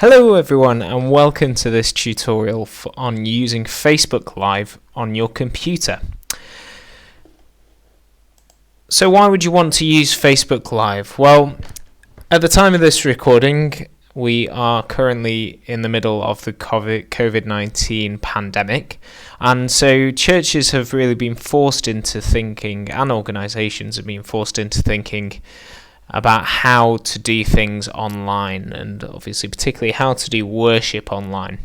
Hello everyone and welcome to this tutorial on using Facebook Live on your computer. So why would you want to use Facebook Live? Well, at the time of this recording, we are currently in the middle of the COVID-19 pandemic, and so churches have really been forced into thinking, and organisations have been forced into thinking about how to do things online, and obviously particularly how to do worship online.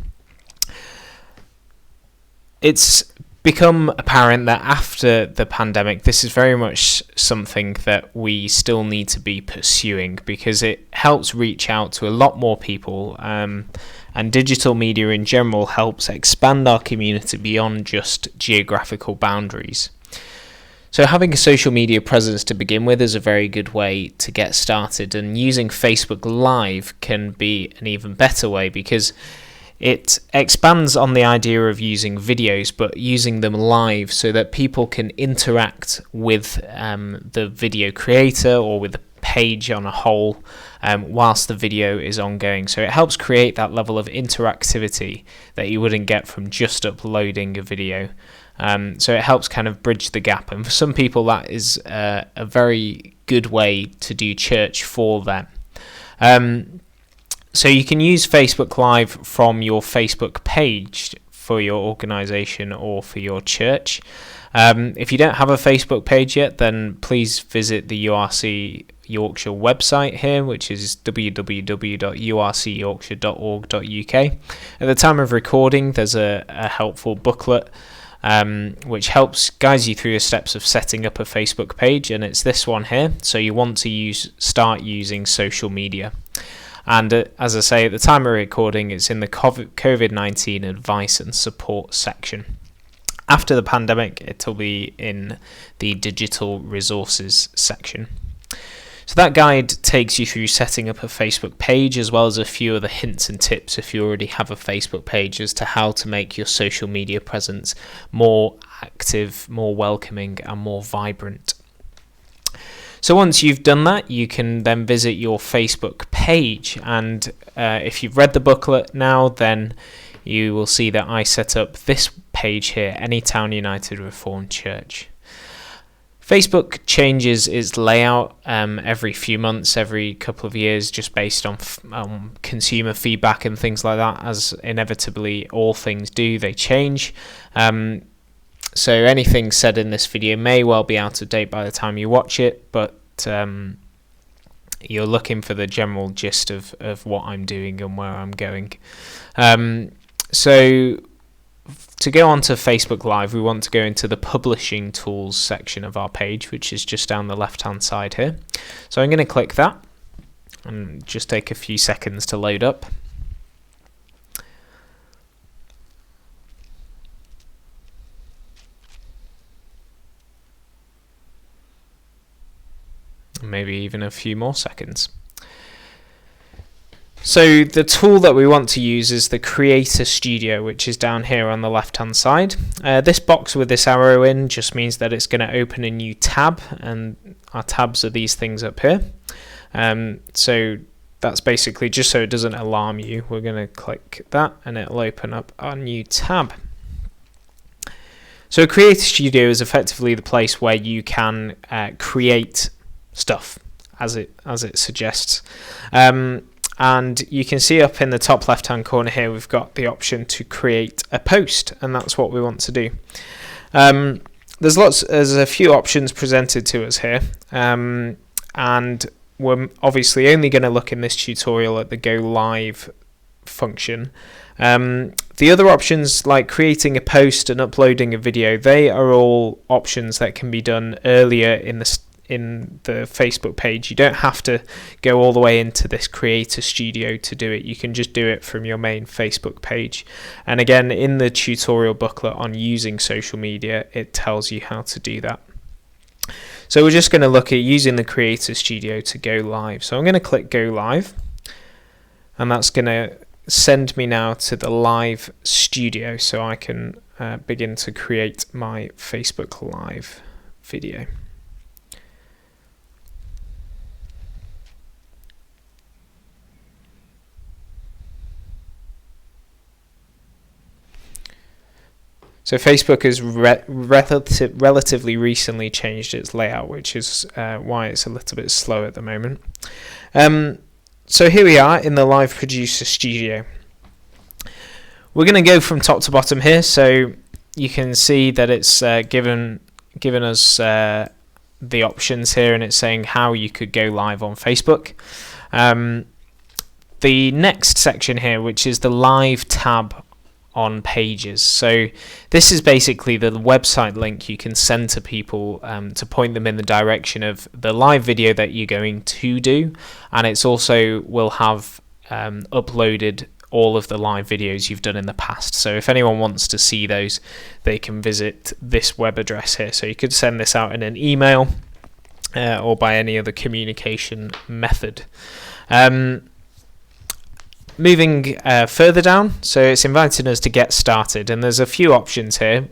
It's become apparent that after the pandemic, this is very much something that we still need to be pursuing because it helps reach out to a lot more people, and digital media in general helps expand our community beyond just geographical boundaries. So having a social media presence to begin with is a very good way to get started, and using Facebook Live can be an even better way because it expands on the idea of using videos but using them live so that people can interact with the video creator or with the page on a whole whilst the video is ongoing. So it helps create that level of interactivity that you wouldn't get from just uploading a video. So it helps kind of bridge the gap, and for some people that is a very good way to do church for them. So you can use Facebook Live from your Facebook page for your organisation or for your church. If you don't have a Facebook page yet, then please visit the URC Yorkshire website here, which is www.urcyorkshire.org.uk. At the time of recording, there's a helpful booklet which guides you through the steps of setting up a Facebook page, and it's this one here. So you want to start using social media, and as I say, at the time of recording, it's in the COVID-19 advice and support section. After the pandemic, it'll be in the digital resources section. So that guide takes you through setting up a Facebook page, as well as a few of the hints and tips if you already have a Facebook page as to how to make your social media presence more active, more welcoming, and more vibrant. So once you've done that, you can then visit your Facebook page, and if you've read the booklet now, then you will see that I set up this page here, Anytown United Reformed Church. Facebook changes its layout every few months, every couple of years, just based on consumer feedback and things like that, as inevitably all things do, they change. So anything said in this video may well be out of date by the time you watch it, but you're looking for the general gist of what I'm doing and where I'm going. So to go on to Facebook Live, we want to go into the Publishing Tools section of our page, which is just down the left-hand side here. So I'm going to click that and just take a few seconds to load up. Maybe even a few more seconds. So the tool that we want to use is the Creator Studio, which is down here on the left hand side. This box with this arrow in just means that it's going to open a new tab, and our tabs are these things up here. So that's basically just so it doesn't alarm you. We're going to click that and it'll open up our new tab. So Creator Studio is effectively the place where you can create stuff, as it suggests. And you can see up in the top left hand corner here we've got the option to create a post, and that's what we want to do. There's a few options presented to us here, and we're obviously only going to look in this tutorial at the Go Live function. The other options, like creating a post and uploading a video, they are all options that can be done earlier in the Facebook page. You don't have to go all the way into this Creator Studio to do it. You can just do it from your main Facebook page. And again, in the tutorial booklet on using social media, it tells you how to do that. So we're just going to look at using the Creator Studio to go live. So I'm going to click Go Live, and that's going to send me now to the Live Studio so I can begin to create my Facebook Live video. So Facebook has relatively recently changed its layout, which is why it's a little bit slow at the moment. So here we are in the Live Producer Studio. We're going to go from top to bottom here, so you can see that it's given us the options here, and it's saying how you could go live on Facebook. The next section here, which is the Live tab on Pages. So this is basically the website link you can send to people to point them in the direction of the live video that you're going to do, and it's also will have uploaded all of the live videos you've done in the past. So if anyone wants to see those, they can visit this web address here. So you could send this out in an email or by any other communication method. Moving further down, so it's inviting us to get started, and there's a few options here.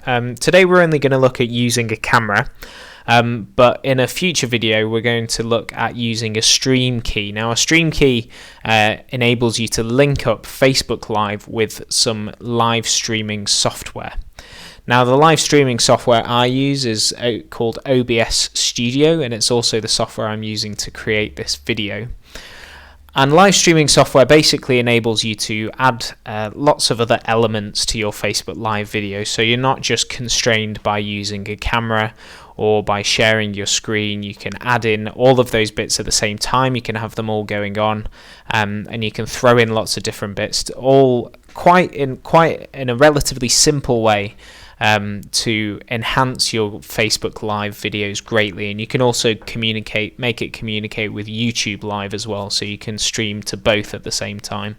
Today we're only going to look at using a camera, but in a future video we're going to look at using a stream key. Now a stream key enables you to link up Facebook Live with some live streaming software. Now the live streaming software I use is called OBS Studio, and it's also the software I'm using to create this video. And live streaming software basically enables you to add lots of other elements to your Facebook Live video. So you're not just constrained by using a camera or by sharing your screen. You can add in all of those bits at the same time. You can have them all going on, and you can throw in lots of different bits, all quite in a relatively simple way. To enhance your Facebook Live videos greatly, and you can also make it communicate with YouTube Live as well, so you can stream to both at the same time.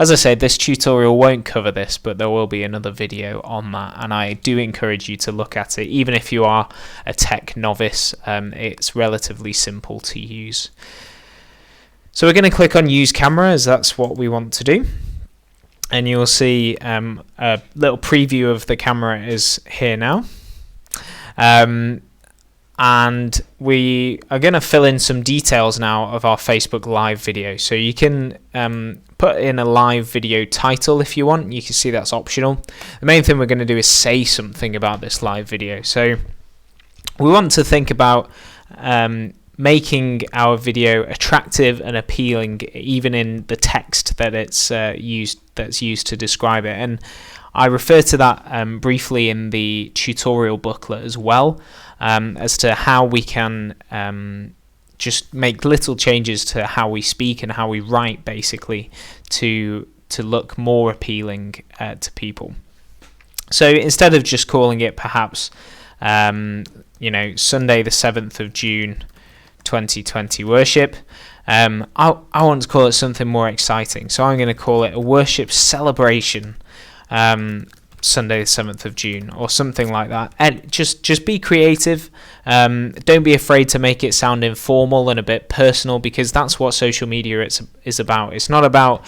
As I said, this tutorial won't cover this, but there will be another video on that, and I do encourage you to look at it. Even if you are a tech novice, it's relatively simple to use. So we're going to click on Use Camera, as that's what we want to do. And you'll see a little preview of the camera is here now. And we are going to fill in some details now of our Facebook Live video. So you can put in a live video title if you want. You can see that's optional. The main thing we're going to do is say something about this live video. So we want to think about making our video attractive and appealing, even in the text that it's used to describe it. And I refer to that briefly in the tutorial booklet as well, as to how we can just make little changes to how we speak and how we write, basically, to look more appealing to people. So instead of just calling it perhaps Sunday the 7th of June 2020 worship, I want to call it something more exciting. So I'm going to call it a worship celebration, Sunday the 7th of June, or something like that. And just be creative. Don't be afraid to make it sound informal and a bit personal, because that's what social media is about. It's not about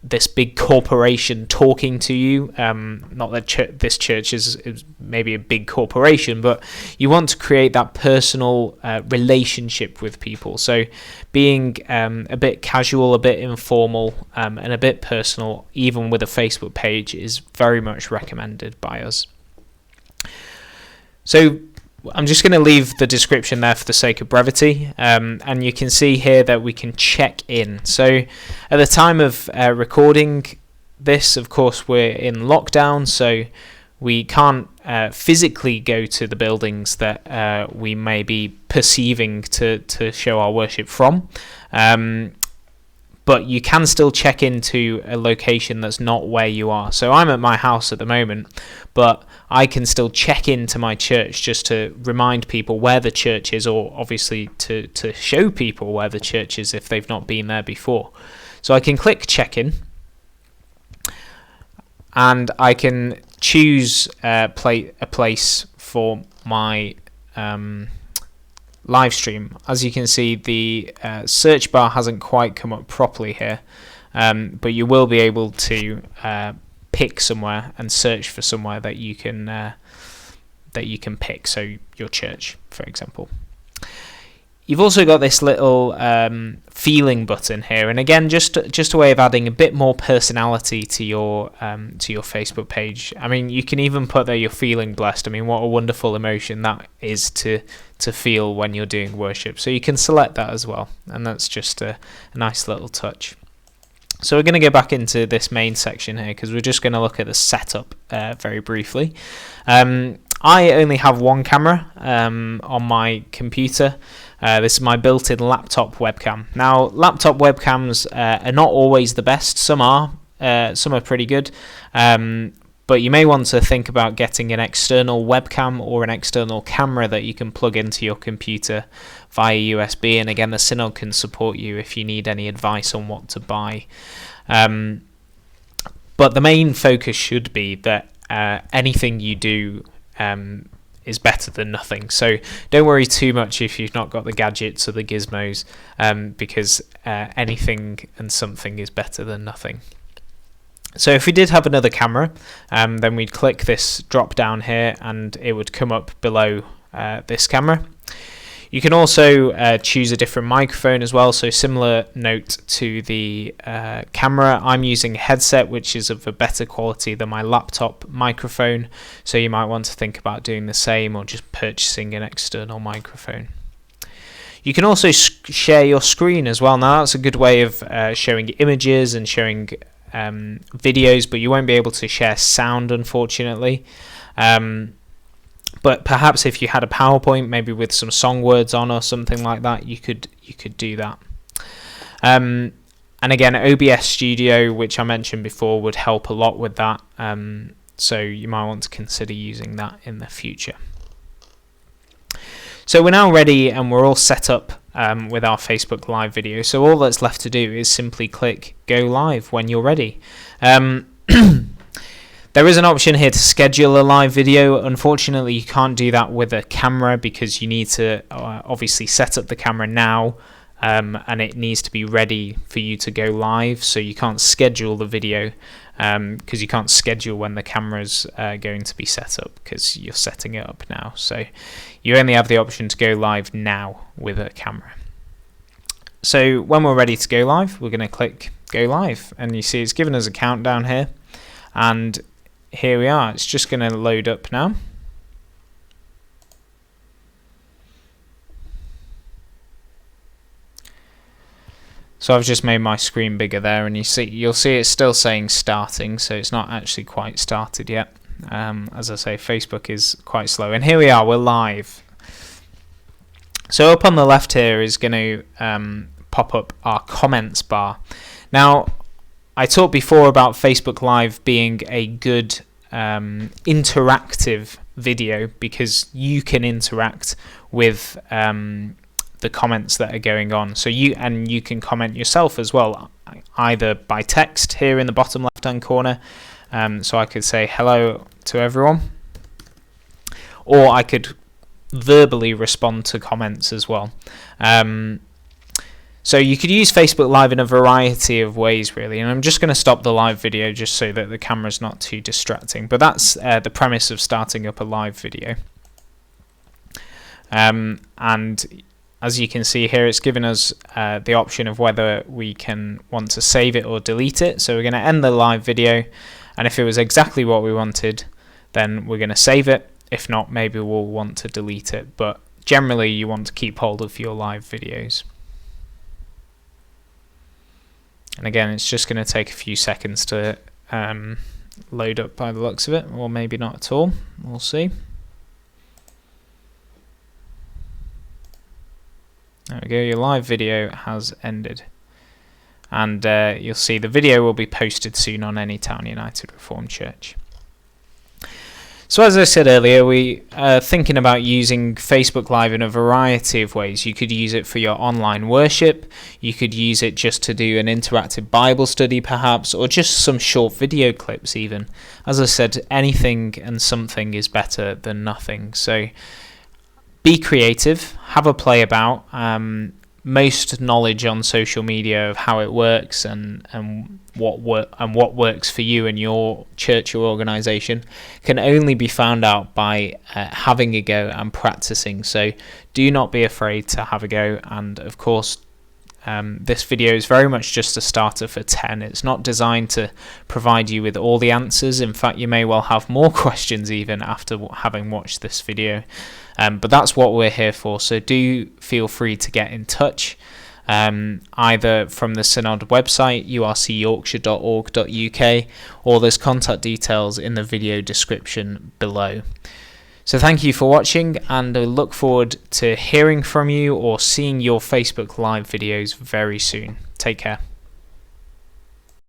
this big corporation talking to you. Not that this church is maybe a big corporation, but you want to create that personal relationship with people. So being a bit casual, a bit informal, and a bit personal, even with a Facebook page, is very much recommended by us. So I'm just going to leave the description there for the sake of brevity, and you can see here that we can check in. So at the time of recording this, of course, we're in lockdown, so we can't physically go to the buildings that we may be perceiving to show our worship from. But you can still check into a location that's not where you are. So I'm at my house at the moment, but I can still check into my church just to remind people where the church is, or obviously to show people where the church is if they've not been there before. So I can click check in, and I can choose a place for my live stream. As you can see, the search bar hasn't quite come up properly here, but you will be able to pick somewhere and search for somewhere that you can pick. So your church, for example. You've also got this little feeling button here, and again, just a way of adding a bit more personality to your Facebook page. I mean, you can even put that you're feeling blessed. I mean, what a wonderful emotion that is to feel when you're doing worship. So you can select that as well, and that's just a nice little touch. So we're going to go back into this main section here because we're just going to look at the setup very briefly. I only have one camera on my computer. This is my built-in laptop webcam. Now, laptop webcams are not always the best. Some are pretty good. But you may want to think about getting an external webcam or an external camera that you can plug into your computer via USB. And again, the Synod can support you if you need any advice on what to buy. But the main focus should be that anything you do is better than nothing. So don't worry too much if you've not got the gadgets or the gizmos, because anything and something is better than nothing. So if we did have another camera, then we'd click this drop down here and it would come up below this camera. You can also choose a different microphone as well, so similar note to the camera. I'm using a headset which is of a better quality than my laptop microphone, so you might want to think about doing the same or just purchasing an external microphone. You can also share your screen as well. Now that's a good way of showing images and showing videos, but you won't be able to share sound, unfortunately. But perhaps if you had a PowerPoint, maybe with some song words on or something like that, you could do that. And again, OBS Studio, which I mentioned before, would help a lot with that. So you might want to consider using that in the future. So we're now ready and we're all set up with our Facebook Live video. So all that's left to do is simply click Go Live when you're ready. There is an option here to schedule a live video. Unfortunately, you can't do that with a camera because you need to obviously set up the camera now, and it needs to be ready for you to go live. So you can't schedule the video because you can't schedule when the camera's going to be set up because you're setting it up now. So you only have the option to go live now with a camera. So when we're ready to go live, we're going to click Go Live, and you see it's given us a countdown here, and here we are. It's just going to load up now. So I've just made my screen bigger there, and you'll see it's still saying starting, so it's not actually quite started yet. As I say, Facebook is quite slow, and here we are. We're live. So up on the left here is going to pop up our comments bar. Now, I talked before about Facebook Live being a good interactive video because you can interact with the comments that are going on. So you can comment yourself as well, either by text here in the bottom left-hand corner. So I could say hello to everyone, or I could verbally respond to comments as well. So you could use Facebook Live in a variety of ways, really, and I'm just going to stop the live video just so that the camera's not too distracting. But that's the premise of starting up a live video. And as you can see here, it's given us the option of whether we want to save it or delete it. So we're going to end the live video, and if it was exactly what we wanted, then we're going to save it. If not, maybe we'll want to delete it. But generally, you want to keep hold of your live videos. And again, it's just going to take a few seconds to load up by the looks of it, or maybe not at all. We'll see. There we go, your live video has ended. And you'll see the video will be posted soon on Anytown United Reformed Church. So as I said earlier, we are thinking about using Facebook Live in a variety of ways. You could use it for your online worship, you could use it just to do an interactive Bible study perhaps, or just some short video clips even. As I said, anything and something is better than nothing. So be creative, have a play about, most knowledge on social media of how it works and what works for you and your church or organisation can only be found out by having a go and practicing. So do not be afraid to have a go. And of course, this video is very much just a starter for 10. It's not designed to provide you with all the answers. In fact, you may well have more questions even after having watched this video. But that's what we're here for. So do feel free to get in touch, either from the Synod website, urcyorkshire.org.uk, or there's contact details in the video description below. So thank you for watching, and I look forward to hearing from you or seeing your Facebook Live videos very soon. Take care.